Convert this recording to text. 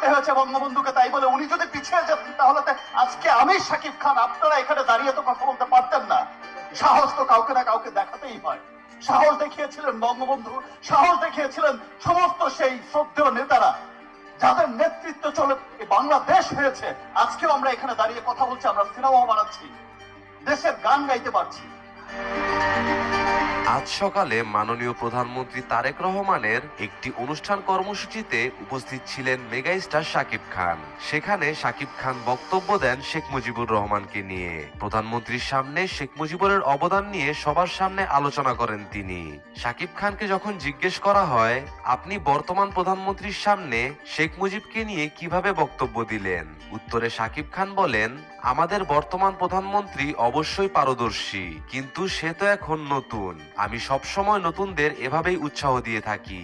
থাকতে হয়েছে বঙ্গবন্ধুকে, তাই বলে উনি যদি পিছিয়ে যেতেন তাহলে তো আজকে আমি শাকিব খান আপনারা এখানে দাঁড়িয়ে তো কথা বলতে পারতেন না। সাহস তো কাউকে না কাউকে দেখাতেই হয়। সাহস দেখিয়েছিলেন বঙ্গবন্ধু, সাহস দেখিয়েছিলেন সমস্ত সেই শ্রদ্ধেয় নেতারা যাদের নেতৃত্ব চলে বাংলাদেশ হয়েছে। আজকেও আমরা এখানে দাঁড়িয়ে কথা বলছি, আমরা সিনেমাও বানাচ্ছি, দেশের গান গাইতে পারছি। আজ সকালে মাননীয় প্রধানমন্ত্রী তারেক রহমানের একটি অনুষ্ঠান কর্মসূচিতে উপস্থিত ছিলেন মেগাস্টার শাকিব খান। সেখানে শাকিব খান বক্তব্য দেন শেখ মুজিবুর রহমানকে নিয়ে। প্রধানমন্ত্রীর সামনে শেখ মুজিবুরের অবদান নিয়ে সবার সামনে আলোচনা করেন তিনি। শাকিব খানকে যখন জিজ্ঞেস করা হয়, আপনি বর্তমান প্রধানমন্ত্রীর সামনে শেখ মুজিবকে নিয়ে কিভাবে বক্তব্য দিলেন, উত্তরে শাকিব খান বলেন, আমাদের বর্তমান প্রধানমন্ত্রী অবশ্যই পারদর্শী, কিন্তু সে তো এখন নতুন। আমি সবসময় নতুনদের এভাবেই উৎসাহ দিয়ে থাকি।